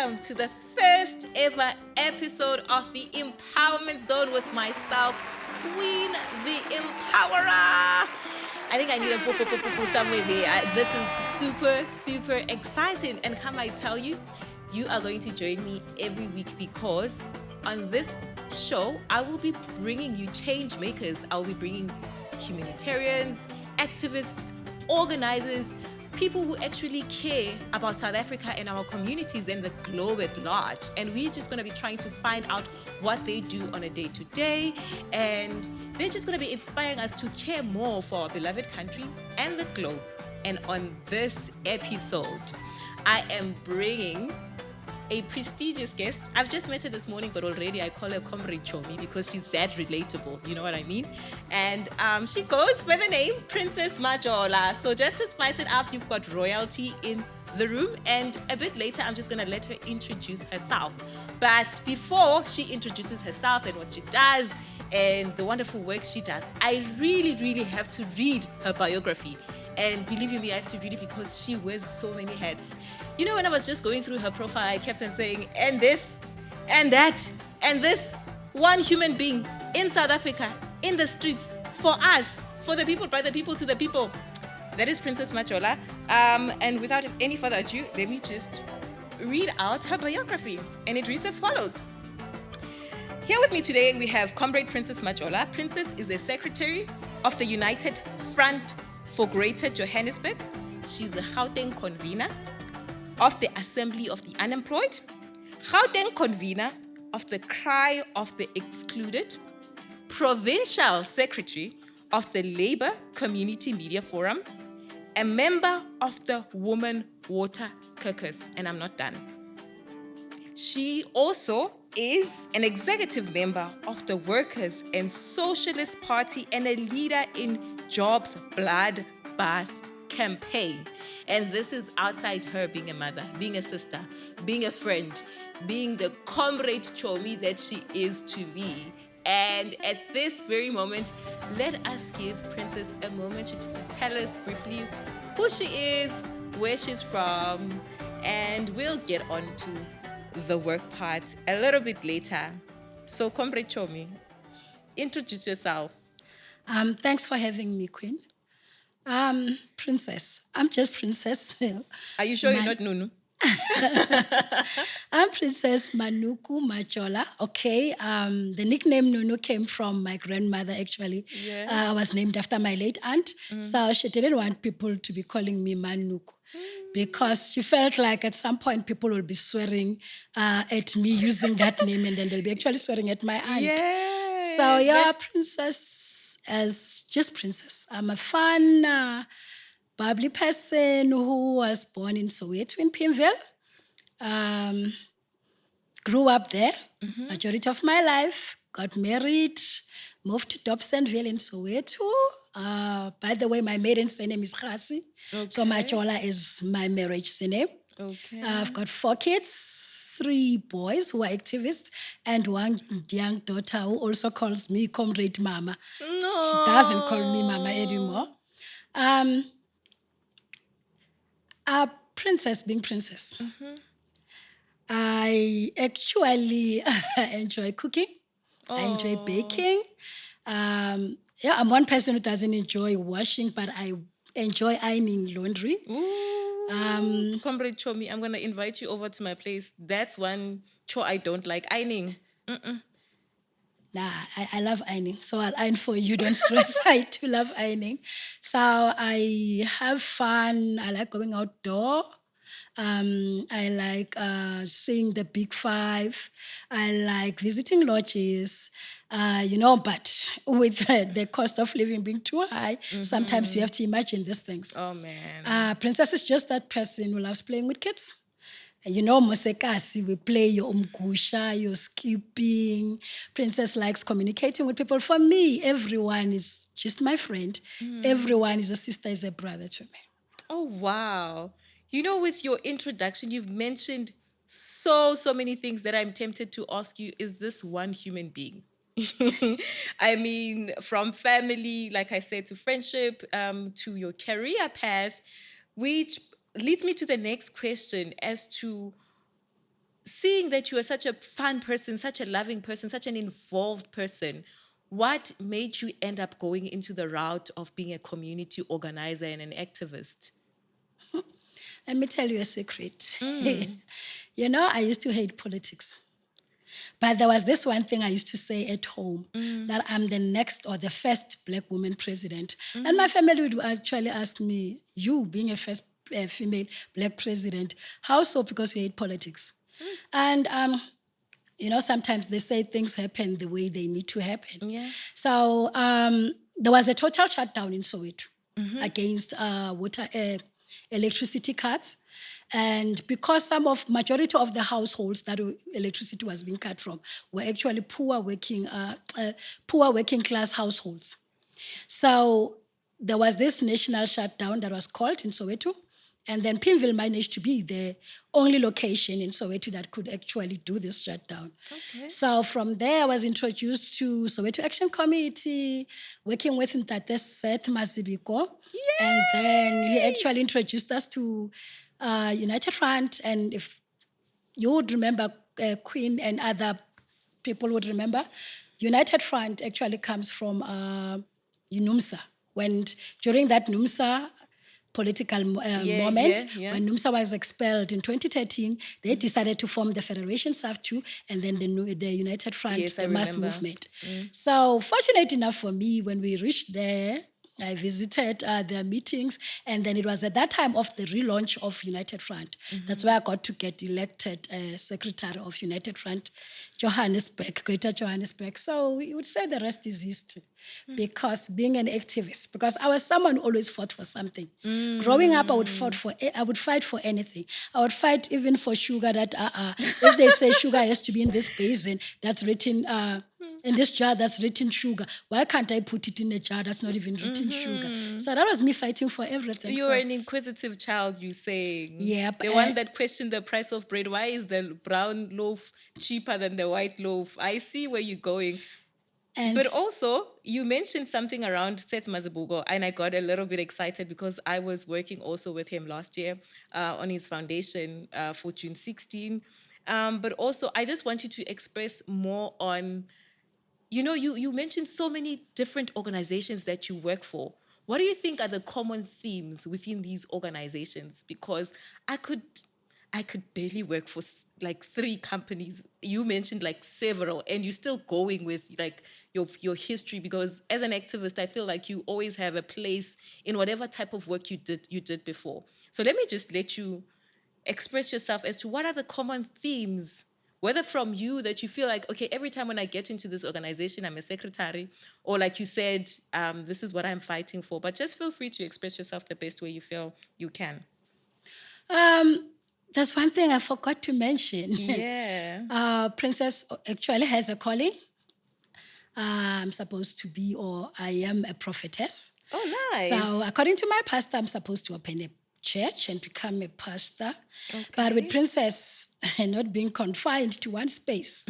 welcome to the first ever episode of the Empowerment Zone with myself, Queen the Empowerer. I think I need a poo somewhere there. This is super exciting. And come I tell you, you are going to join me every week because on this show, I will be bringing you change makers. I'll be bringing humanitarians, activists, organizers, people who actually care about South Africa and our communities and the globe at large. And we're just going to be trying to find out what they do on a day-to-day. And they're just going to be inspiring us to care more for our beloved country and the globe. And on this episode, I am bringing a prestigious guest. I've just met her this morning, but already I call her Comrade Chomi because she's that relatable. You know what I mean? And she goes by the name Princess Majola. So just to spice it up, you've got royalty in the room. And a bit later, I'm just going to let her introduce herself. But before she introduces herself and what she does and the wonderful work she does, I really have to read her biography. And believe you me, I have to read it because she wears so many hats. You know, when I was just going through her profile, I kept on saying, and this, and that, and this, one human being in South Africa, in the streets, for us, for the people, by the people, to the people. That is Princess Majola. And without any further ado, let me just read out her biography. And it reads as follows. Here with me today, we have Comrade Princess Majola. Princess is a secretary of the United Front for Greater Johannesburg. She's a Gauteng convener of the Assembly of the Unemployed, Gauteng convener of the Cry of the Excluded, provincial secretary of the Labour Community Media Forum, a member of the Women Water Caucus, and I'm not done. She also is an executive member of the Workers' and Socialist Party and a leader in Jobs Blood Bath campaign. And this is outside her being a mother, being a sister, being a friend, being the comrade Chomi that she is to me. And at this very moment, let us give Princess a moment just to tell us briefly who she is, where she's from, and we'll get on to the work part a little bit later. So, comrade Chomi, introduce yourself. Thanks for having me, Queen. Princess. I'm just Princess. Are you sure you're not Nunu? I'm Princess Manuku Majola. Okay. The nickname Nunu came from my grandmother, actually. Yeah. I was named after my late aunt. So she didn't want people to be calling me Manuku. Because she felt like at some point people will be swearing at me using that name and then they'll be actually swearing at my aunt. Yeah. So yeah, Princess as just Princess. I'm a fun, bubbly person who was born in Soweto in Pimville. Grew up there, majority of my life. Got married, moved to Dobsonville in Soweto. By the way, my maiden surname is Khasi. Okay. So Majola is my marriage surname. Okay. I've got 4 kids, 3 boys who are activists, and 1 young daughter who also calls me Comrade Mama. No. She doesn't call me Mama anymore. Princess being Princess. I actually enjoy cooking. I enjoy baking. I'm one person who doesn't enjoy washing, but I enjoy ironing laundry. Ooh. Comrade Chomi, I'm going to invite you over to my place. That's one chore I don't like, ironing. Nah, I love ironing. So I'll iron for you. Don't stress. I do love ironing. So I have fun. I like going outdoor. I like seeing the Big Five. I like visiting lodges. But with the cost of living being too high, sometimes you have to imagine these things. Oh, man. Princess is just that person who loves playing with kids. You know, Mosekasi, we play your umgusha, your skipping. Princess likes communicating with people. For me, everyone is just my friend. Everyone is a sister, is a brother to me. Oh, wow. You know, with your introduction, you've mentioned so many things that I'm tempted to ask you, is this one human being? I mean, from family, like I said, to friendship, to your career path, which leads me to the next question as to seeing that you are such a fun person, such a loving person, such an involved person, what made you end up going into the route of being a community organizer and an activist? Let me tell you a secret. Mm. I used to hate politics. But there was this one thing I used to say at home, Mm. that I'm the next or the first Black woman president. And my Mm. family would actually ask me, you being a first female Black president, how so? Because you hate politics. And, sometimes they say things happen the way they need to happen. Yeah. So there was a total shutdown in Soweto Mm-hmm. against electricity cuts. And because majority of the households that electricity was being cut from were actually poor working class households. So there was this national shutdown that was called in Soweto. And then Pinville managed to be the only location in Soweto that could actually do this shutdown. Okay. So from there, I was introduced to Soweto Action Committee, working with Ntate Seth Masibiko. And then he Yay! actually introduced us to United Front. And if you would remember, Queen and other people would remember, United Front actually comes from NUMSA. During that NUMSA political Yeah, moment, yeah, yeah. when NUMSA was expelled in 2013, they decided to form the Federation SAF2 and then the United Front, Yes, I the mass remember. movement. So fortunate enough for me, when we reached there, I visited their meetings, and then it was at that time of the relaunch of United Front. That's where I got to get elected secretary of United Front, Johannesburg, Greater Johannesburg. So you would say the rest is history, because being an activist, because I was someone who always fought for something. Growing up, I would fight for anything. I would fight even for sugar. That if they say sugar has to be in this basin that's written. In this jar that's written sugar, why can't I put it in a jar that's not even written sugar? So that was me fighting for everything. You were an inquisitive child, you saying. Yep. The one that questioned the price of bread. Why is the brown loaf cheaper than the white loaf? I see where you're going. And But also, you mentioned something around Seth Mazibuko, and I got a little bit excited because I was working also with him last year on his foundation for June 16. But also, I just want you to express more on, you mentioned so many different organizations that you work for. What do you think are the common themes within these organizations? Because I could I could barely work for like three companies. You mentioned like several, and you're still going with like your history. Because as an activist, I feel like you always have a place in whatever type of work you did before. So let me just let you express yourself as to what are the common themes, whether from you that you feel like, okay, every time when I get into this organization, I'm a secretary, or like you said, this is what I'm fighting for. But just feel free to express yourself the best way you feel you can. there's one thing I forgot to mention. Yeah. Princess actually has a calling. I'm supposed to be, or I am a prophetess. Oh, So, nice. according to my pastor, I'm supposed to open a church and become a pastor. But with Okay. Princess not being confined to one space,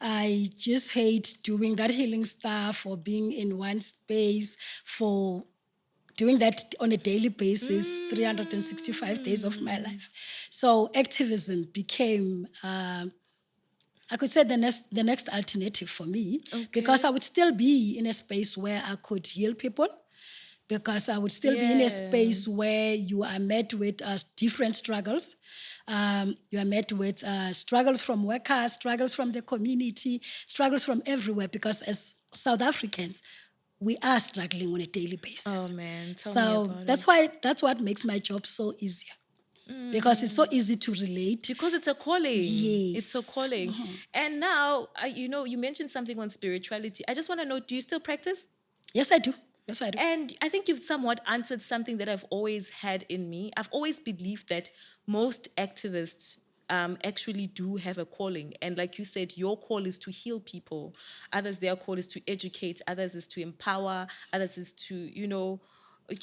I just hate doing that healing stuff or being in one space for doing that on a daily basis, 365 days of my life. So activism became, I could say, the next alternative for me, because Okay. I would still be in a space where I could heal people, because I would still be in a Yeah. space where you are met with different struggles. You are met with struggles from workers, struggles from the community, struggles from everywhere, because as South Africans, we are struggling on a daily Oh basis. man, tell me So about that's it. why that's what makes my job so easier, because it's so easy to relate. Because it's a calling. It's a Yes. calling. And now, you mentioned something on spirituality. I just want to know, do you still practice? Yes, I do. Yes, I do. And I think you've somewhat answered something that I've always had in me. I've always believed that most activists actually do have a calling. And like you said, your call is to heal people. Others, their call is to educate. Others is to empower. Others is to,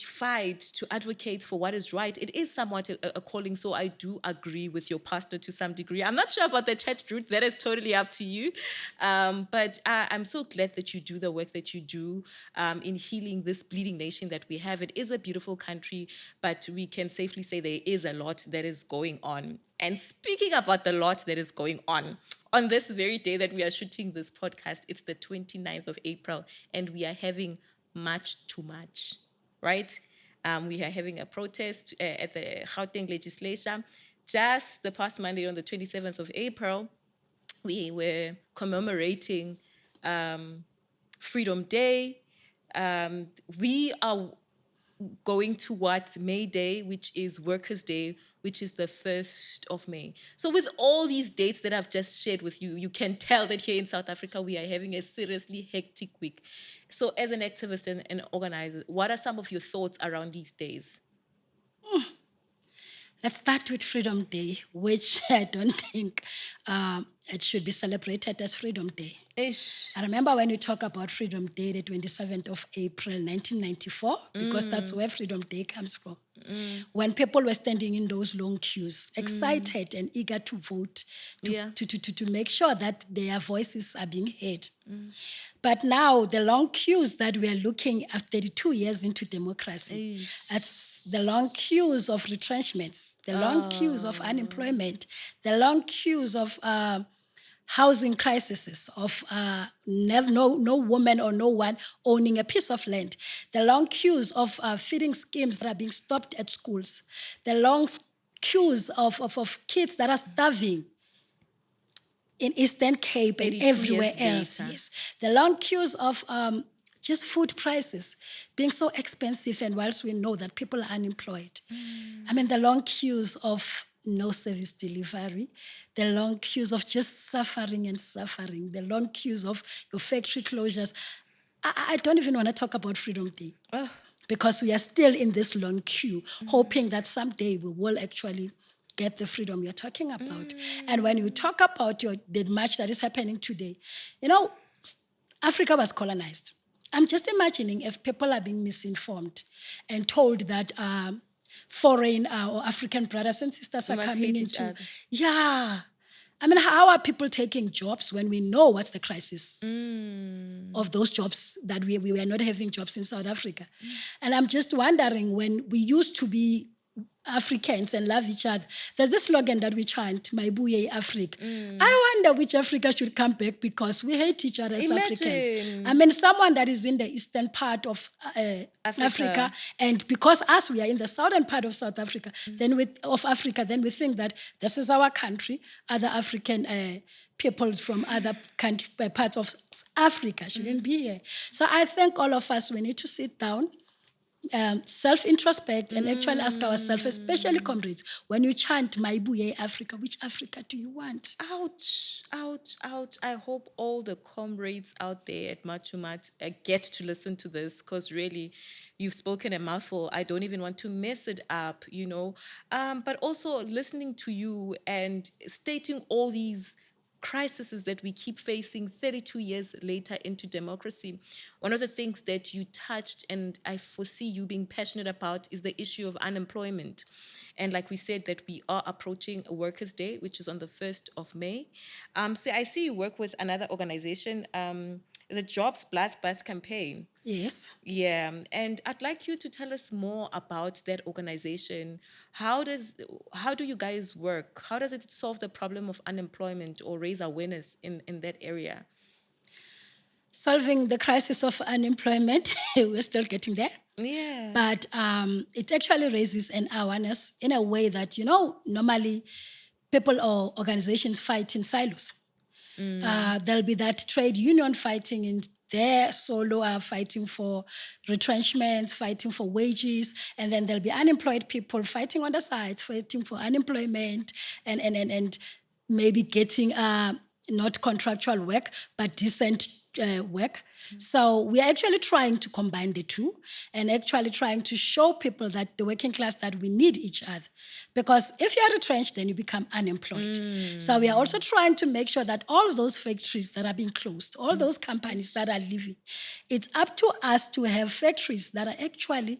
fight, to advocate for what is right, it is somewhat a calling. So I do agree with your pastor to some degree. I'm not sure about the church route. That is totally up to you. But I'm so glad that you do the work that you do in healing this bleeding nation that we have. It is a beautiful country, but we can safely say there is a lot that is going on. And speaking about the lot that is going on this very day that we are shooting this podcast, it's the 29th of April, and we are having much too much, right? We are having a protest at the Gauteng legislature. Just the past Monday, on the 27th of April, we were commemorating Freedom Day. We are going towards May Day, which is Workers' Day, which is the 1st of May. So with all these dates that I've just shared with you, you can tell that here in South Africa, we are having a seriously hectic week. So as an activist and an organizer, what are some of your thoughts around these days? Let's start with Freedom Day, which I don't think it should be celebrated as Freedom Day. Ish. I remember when we talk about Freedom Day, the 27th of April, 1994, because that's where Freedom Day comes from. When people were standing in those long queues, excited and eager to vote, to make sure that their voices are being heard. But now the long queues that we are looking at 32 years into democracy, that's the long queues of retrenchments, the long queues of unemployment, the long queues of housing crises, of no woman or no one owning a piece of land, the long queues of feeding schemes that are being stopped at schools, the long queues of kids that are starving in Eastern Cape and 32 everywhere years else. later. Yes, the long queues of just food prices being so expensive, and whilst we know that people are unemployed, I mean the long queues of no service delivery, the long queues of just suffering and suffering, the long queues of your factory closures. I don't even want to talk about Freedom Day because we are still in this long queue, hoping that someday we will actually get the freedom you're talking about. And when you talk about the march that is happening today, you know, Africa was colonized. I'm just imagining if people are being misinformed and told that foreign or African brothers and sisters We are must coming hate each into, other. yeah. I mean, how are people taking jobs when we know what's the crisis of those jobs, that we were not having jobs in South Africa? And I'm just wondering, when we used to be Africans and love each other, there's this slogan that we chant, Maibuye Africa. I wonder which Africa should come back, because we hate each other as Africans. Imagine. I mean, someone that is in the eastern part of Africa, and because us, we are in the southern part of South Africa, then we think that this is our country. Other African people from other parts of Africa shouldn't be here. So I think all of us, we need to sit down, self-introspect, and actually ask ourselves, especially comrades, when you chant Maibuye Africa, which Africa do you want? Ouch, ouch, ouch. I hope all the comrades out there at Machumat get to listen to this, because really, you've spoken a mouthful. I don't even want to mess it up, you know. But also listening to you and stating all these crises that we keep facing 32 years later into democracy. One of the things that you touched, and I foresee you being passionate about, is the issue of unemployment. And like we said, that we are approaching a Workers' Day, which is on the 1st of May. So I see you work with another organization, the Jobs Bloodbath Campaign. Yes. Yeah, and I'd like you to tell us more about that organization. How do you guys work? How does it solve the problem of unemployment or raise awareness in that area? Solving the crisis of unemployment, we're still getting there. Yeah. But it actually raises an awareness in a way that, normally people or organizations fight in silos. There'll be that trade union fighting in their solo, fighting for retrenchments, fighting for wages, and then there'll be unemployed people fighting on the sides, fighting for unemployment, and maybe getting not contractual work, but decent work. So we're actually trying to combine the two, and actually trying to show people that the working class, that we need each other. Because if you're retrenched, then you become unemployed. So we are also trying to make sure that all those factories that are being closed, all those companies that are leaving, it's up to us to have factories that are actually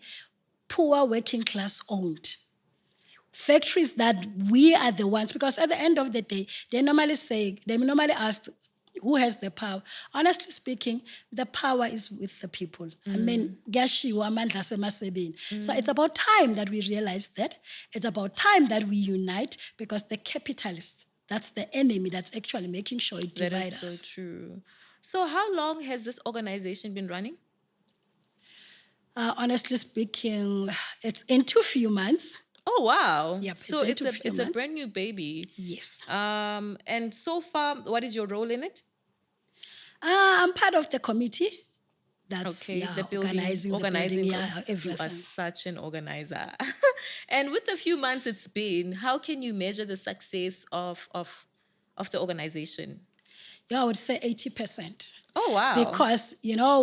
poor working class owned. Factories that we are the ones, because at the end of the day, they normally ask, who has the power? Honestly speaking, the power is with the people. I mean, kuyashiwo amandla asemasebeni. So it's about time that we realize that. It's about time that we unite, because the capitalists, that's the enemy that's actually making sure it That divides is so us. true. So, how long has this organization been running? Honestly speaking, it's into few months. Oh wow! Yep, So it's into few it's a months. brand new baby. Yes. And so far, what is your role in it? I'm part of the committee that's, Okay, the building, organizing the building, organizing. You are everything. such an organizer. And with the few months it's been, how can you measure the success of the organization? Yeah, I would say 80%. Oh wow! Because,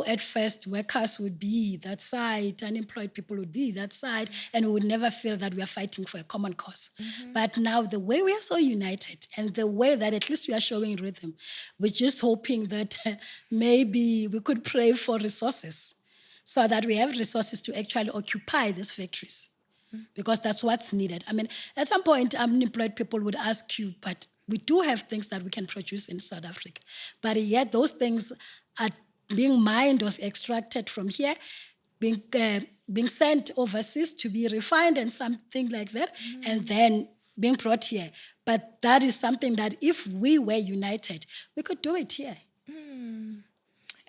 at first workers would be that side, unemployed people would be that side, and we would never feel that we are fighting for a common cause. But now the way we are so united and the way that at least we are showing rhythm, we're just hoping that maybe we could pray for resources so that we have resources to actually occupy these factories, because that's what's needed. I mean, at some point, unemployed people would ask you, but we do have things that we can produce in South Africa. But yet those things are being mined or extracted from here, being sent overseas to be refined and something like that, and then being brought here. But that is something that if we were united, we could do it here.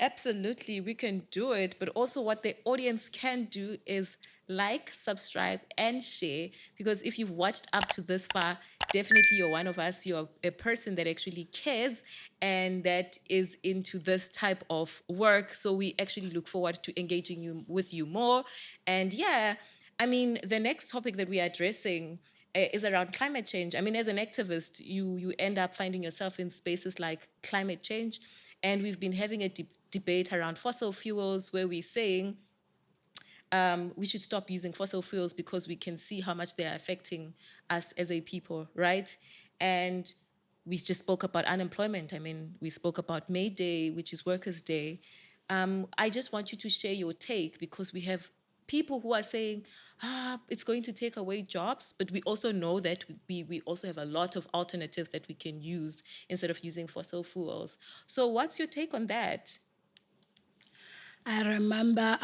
Absolutely, we can do it. But also, what the audience can do is like, subscribe, and share. Because if you've watched up to this far, definitely you're one of us. You're a person that actually cares and that is into this type of work. So we actually look forward to engaging with you more. And yeah, I mean, the next topic that we are addressing is around climate change. I mean, as an activist, you end up finding yourself in spaces like climate change, and we've been having a debate around fossil fuels where we're saying we should stop using fossil fuels because we can see how much they are affecting us as a people, right? And we just spoke about unemployment. I mean, we spoke about May Day, which is Workers' Day. I just want you to share your take, because we have people who are saying, it's going to take away jobs, but we also know that we also have a lot of alternatives that we can use instead of using fossil fuels. So what's your take on that? I remember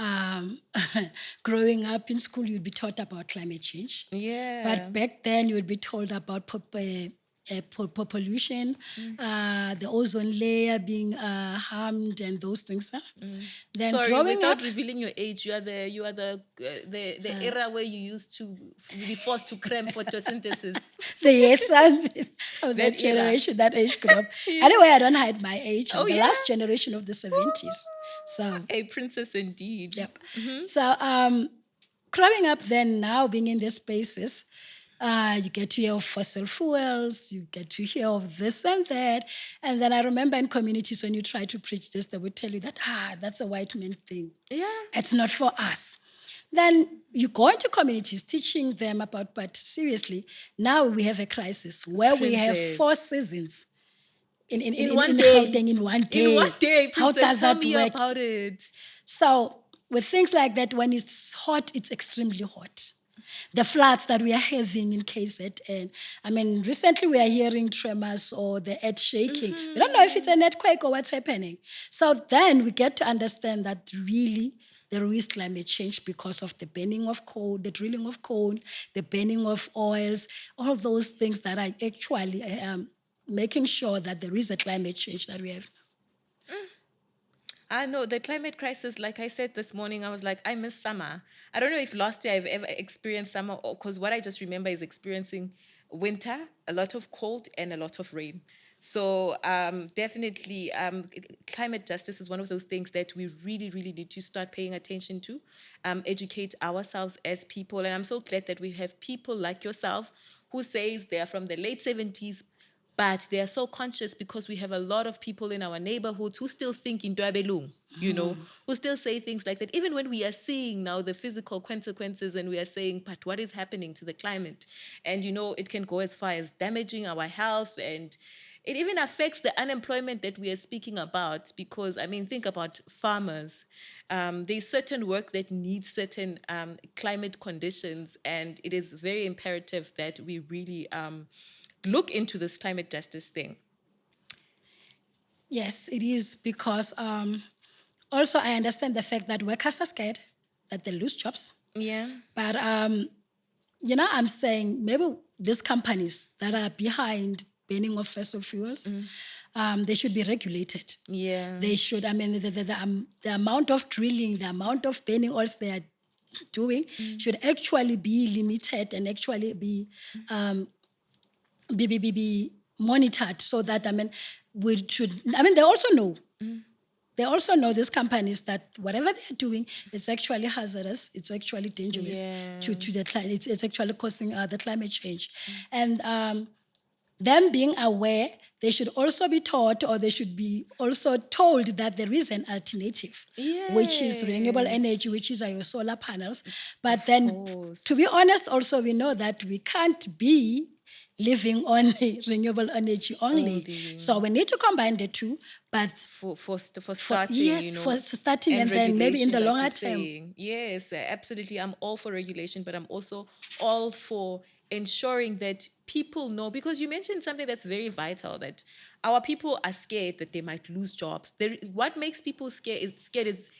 growing up in school, you'd be taught about climate change. Yeah. But back then, you would be told about pollution, the ozone layer being harmed, and those things. Huh? Then Sorry, growing up, without revealing your age, you are the era where you used to be forced to cram photosynthesis. the yes son of That that era. generation, that age group. Yeah. Anyway, I don't hide my age. I'm Oh the yeah. last generation of the 70s. So, A princess indeed. yep. So, growing up then, now being in these spaces, you get to hear of fossil fuels, you get to hear of this and that. And then I remember in communities when you try to preach this, they would tell you that, that's a white man thing. Yeah. It's not for us. Then you go into communities teaching them about, but seriously, now we have a crisis where we have Princess. 4 seasons In one in day. Gauteng in one In day. one day, How princess, does tell that me work? about it. So with things like that, when it's hot, it's extremely hot. The floods that we are having in KZN. I mean, recently we are hearing tremors or the earth shaking. We don't know if it's an earthquake or what's happening. So then we get to understand that really there is climate change because of the burning of coal, the drilling of coal, the burning of oils, all those things that are actually making sure that there is a climate change that we have. I know the climate crisis, like I said this morning, I was like, I miss summer. I don't know if last year I've ever experienced summer, because what I just remember is experiencing winter, a lot of cold, and a lot of rain. So definitely, climate justice is one of those things that we really, really need to start paying attention to, educate ourselves as people. And I'm so glad that we have people like yourself who says they are from the late 70s, but they are so conscious because we have a lot of people in our neighborhoods who still think in Dwabelung, who still say things like that. Even when we are seeing now the physical consequences and we are saying, but what is happening to the climate? And, it can go as far as damaging our health, and it even affects the unemployment that we are speaking about, because I mean, think about farmers. There's certain work that needs certain climate conditions, and it is very imperative that we really look into this climate justice thing. Yes, it is because also I understand the fact that workers are scared that they lose jobs. Yeah. But I'm saying maybe these companies that are behind burning of fossil fuels, they should be regulated. Yeah. They should. I mean, the amount of drilling, the amount of burning oils they are doing should actually be limited and actually be monitored, so that we should. I mean, they also know. They also know, these companies, that whatever they're doing is actually hazardous. It's actually dangerous Yeah. to the climate. It's actually causing the climate change, and them being aware, they should also be taught, or they should be also told, that there is an alternative, which is renewable Yes. energy, which is your solar panels. But Of then, course. to be honest, also we know that we can't be living on renewable energy only. Only. So we need to combine the two, but For for starting, yes, for starting, and then maybe in regulation, the like longer you're term. saying. Yes, absolutely. I'm all for regulation, but I'm also all for ensuring that people know, because you mentioned something that's very vital, that our people are scared that they might lose jobs. What makes people scared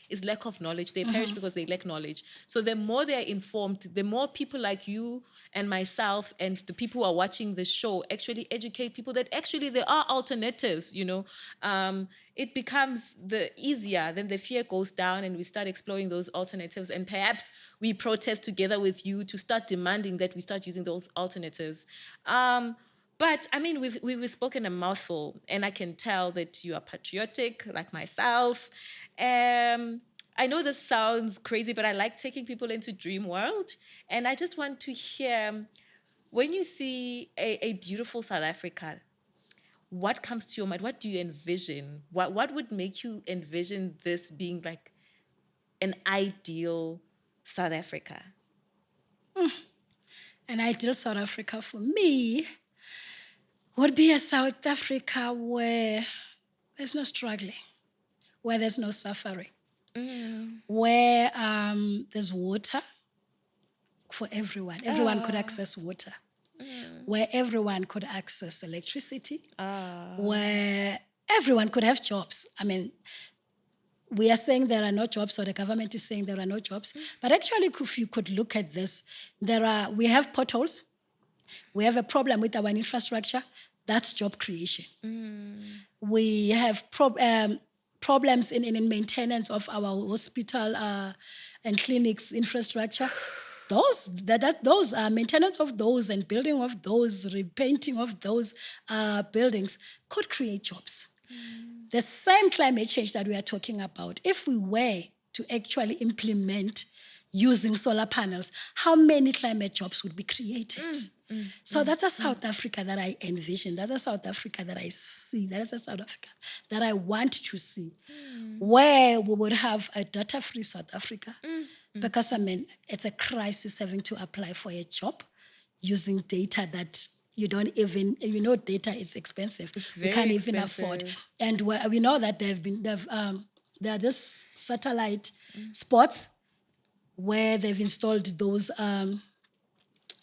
is lack of knowledge. They perish because they lack knowledge. So the more they're informed, the more people like you and myself and the people who are watching the show actually educate people that actually there are alternatives, it becomes the easier. Then the fear goes down and we start exploring those alternatives, and perhaps we protest together with you to start demanding that we start using those alternatives. But I mean, we've spoken a mouthful, and I can tell that you are patriotic like myself. I know this sounds crazy, but I like taking people into dream world, and I just want to hear, when you see a beautiful South Africa, what comes to your mind? What do you envision? What would make you envision this being like an ideal South Africa? An ideal South Africa for me would be a South Africa where there's no struggling, where there's no suffering, where there's water for everyone. Everyone could access water, where everyone could access electricity, where everyone could have jobs. I mean, we are saying there are no jobs, or the government is saying there are no jobs. But actually, if you could look at this, we have potholes. We have a problem with our infrastructure. That's job creation. We have problems in maintenance of our hospital and clinics infrastructure. Those maintenance of those and building of those, repainting of those buildings could create jobs. The same climate change that we are talking about, if we were to actually implement using solar panels, how many climate jobs would be created? So that's a South Africa that I envision. That's a South Africa that I see. That is a South Africa that I want to see, where we would have a data-free South Africa. Because, I mean, it's a crisis having to apply for a job using data that you don't even, data is expensive. It's We very can't even afford. expensive. And we know that there are this satellite spots where they've installed those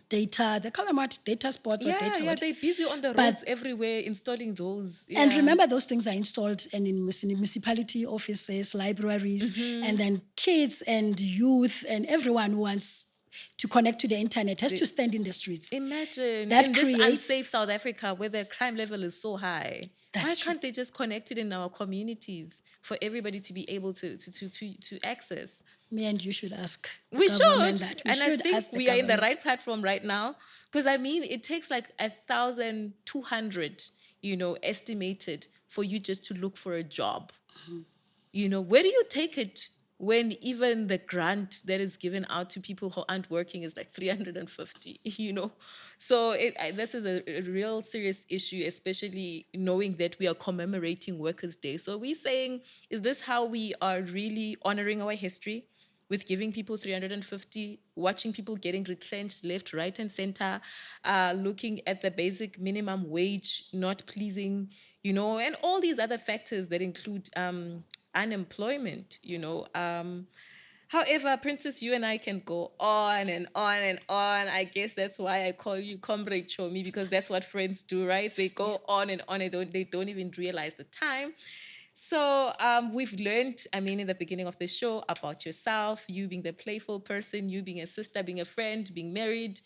data, they call them what? Data spots or data Yeah, what? they're busy on the But- roads everywhere installing those. And Yeah. remember, those things are installed and in municipality offices, libraries, and then kids and youth and everyone who wants to connect to the internet has to stand in the streets. Imagine That in this creates- unsafe South Africa where the crime level is so high. That's Why true. can't they just connect it in our communities for everybody to be able to access? Me and you should ask the We government should. that. We And I should think ask the we are in the government. right platform right now. Because I mean, it takes like 1,200, estimated for you just to look for a job. Where do you take it when even the grant that is given out to people who aren't working is like 350, So this is a real serious issue, especially knowing that we are commemorating Workers' Day. So we're saying, is this how we are really honoring our history? with giving people 350, watching people getting retrenched left, right, and center, looking at the basic minimum wage not pleasing, and all these other factors that include unemployment, However, Princess, you and I can go on and on and on. I guess that's why I call you Comrade Chomi, because that's what friends do, right? They go on and on and they don't even realize the time. So we've learned, in the beginning of the show about yourself, you being the playful person, you being a sister, being a friend, being married.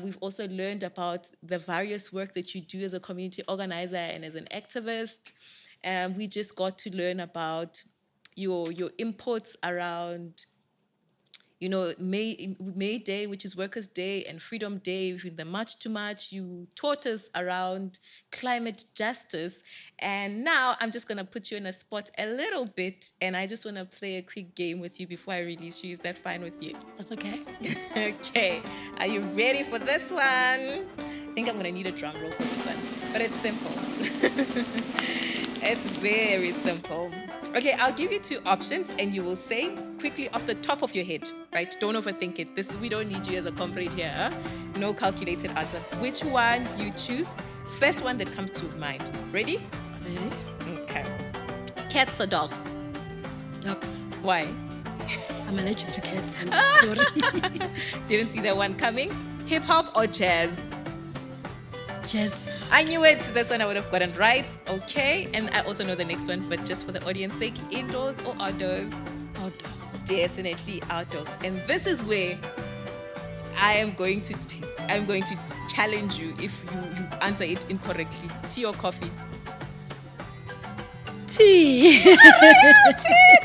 We've also learned about the various work that you do as a community organizer and as an activist. We just got to learn about your inputs around May Day, which is Workers' Day, and Freedom Day, in the March to March. You taught us around climate justice. And now I'm just going to put you in a spot a little bit, and I just want to play a quick game with you before I release you. Is that fine with you? That's okay. Okay. Are you ready for this one? I think I'm going to need a drum roll for this one, but it's simple. It's very simple. Okay, I'll give you two options and you will say quickly off the top of your head, right? Don't overthink it. We don't need you as a comrade here. Huh? No calculated answer. Which one you choose? First one that comes to mind. Ready? Ready? Okay. Cats or dogs? Dogs. Why? I'm allergic to cats. I'm sorry. Didn't see that one coming. Hip hop or jazz? Jazz. I knew it. This one I would have gotten right. Okay. And I also know the next one, but just for the audience sake, indoors or outdoors? Outdoors. Definitely outdoors. And this is where I'm going to challenge you if you answer it incorrectly. Tea or coffee? Tea. Tea.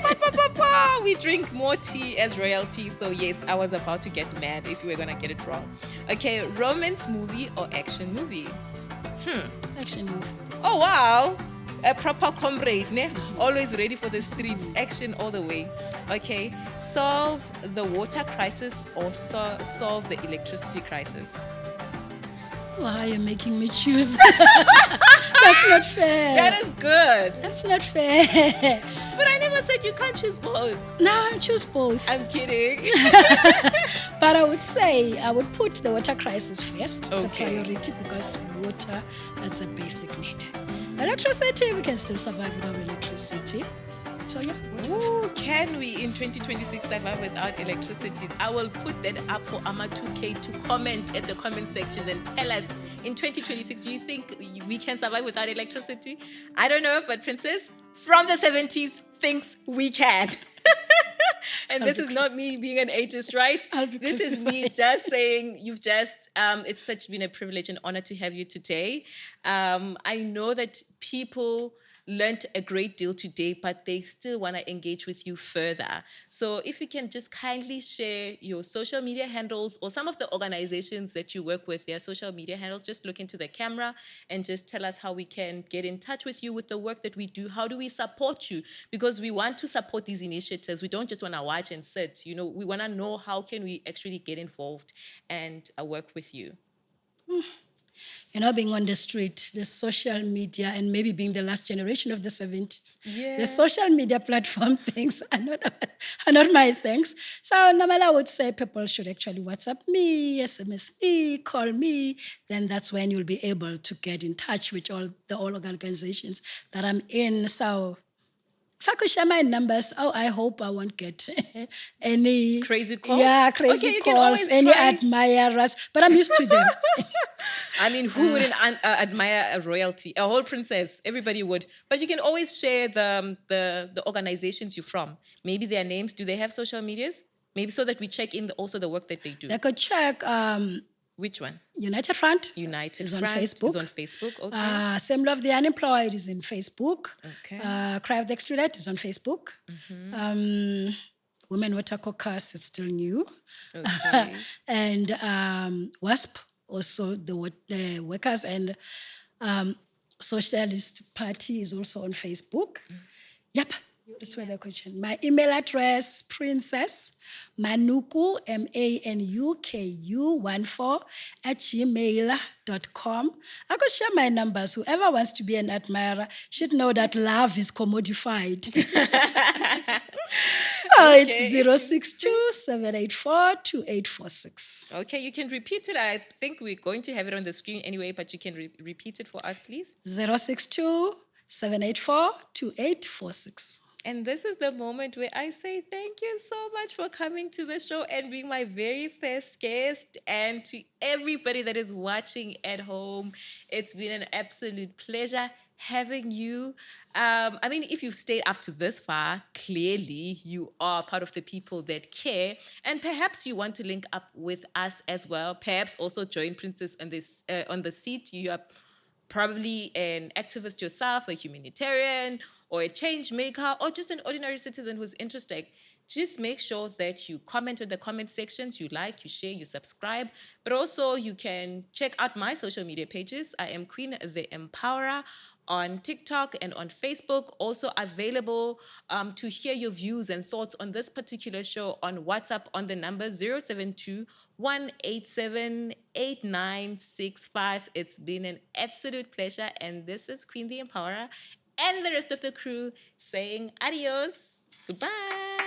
We drink more tea as royalty. So yes, I was about to get mad if you were gonna get it wrong. Okay, romance movie or action movie? Action movie. Oh wow, a proper comrade, ne? Always ready for the streets. Action all the way. Okay, solve the water crisis or solve the electricity crisis? Why are you making me choose? That's not fair. That is good. That's not fair. But I never said you can't choose both. No, I choose both. I'm kidding. But I would say I would put the water crisis first. It's a Okay. priority because water, that's a basic need. Electricity, we can still survive without electricity. So yeah, water Ooh, first. can we in 2026 survive without electricity? I will put that up for Ama2K to comment at the comment section and tell us in 2026, do you think we can survive without electricity? I don't know, but Princess from the 70s thinks we can. And this is not me being an ageist, right? I'll be This is me crucified. just saying it's been a privilege and honor to have you today. I know that people learned a great deal today, but they still want to engage with you further. So if you can just kindly share your social media handles or some of the organizations that you work with, their social media handles, just look into the camera and just tell us how we can get in touch with you with the work that we do. How do we support you? Because we want to support these initiatives. We don't just want to watch and sit. We want to know how can we actually get involved and work with you. Being on the street, the social media, and maybe being the last generation of the 70s. Yeah. The social media platform things are not my things. So normally I would say people should actually WhatsApp me, SMS me, call me. Then that's when you'll be able to get in touch with all organizations that I'm in. So if I could share my numbers, I hope I won't get any Crazy calls? Yeah, crazy Okay, you can calls, always any try. admirers, but I'm used to them. Who wouldn't admire a royalty, a whole princess? Everybody would. But you can always share the organizations you're from. Maybe their names. Do they have social medias? Maybe so that we check in also the work that they do. They could check Which one? United Front. United is on Front Facebook. is on Facebook. Okay. Assembly of the Unemployed is in Facebook. Okay. Cry of the Excluded is on Facebook. Women Water Caucus is still new. Okay. And WASP, also the Workers and Socialist Party is also on Facebook. Yep. That's where the question. My email address, Princess Manuku, MANUKU 14 @gmail.com. I could share my numbers. Whoever wants to be an admirer should know that love is commodified. So it's Okay. 062 Okay, you can repeat it. I think we're going to have it on the screen anyway, but you can repeat it for us, please. 062 2846. And this is the moment where I say thank you so much for coming to the show and being my very first guest. And to everybody that is watching at home, it's been an absolute pleasure having you. I mean, if you've stayed up to this far, clearly you are part of the people that care. And perhaps you want to link up with us as well. Perhaps also join Princess on the seat. You are probably an activist yourself, a humanitarian, or a change maker, or just an ordinary citizen who's interested. Just make sure that you comment in the comment sections, you like, you share, you subscribe. But also you can check out my social media pages. I am Queen the Empowerer on TikTok and on Facebook. Also available to hear your views and thoughts on this particular show on WhatsApp on the number 072 187 8965. It's been an absolute pleasure. And this is Queen the Empowerer and the rest of the crew saying adios. Goodbye.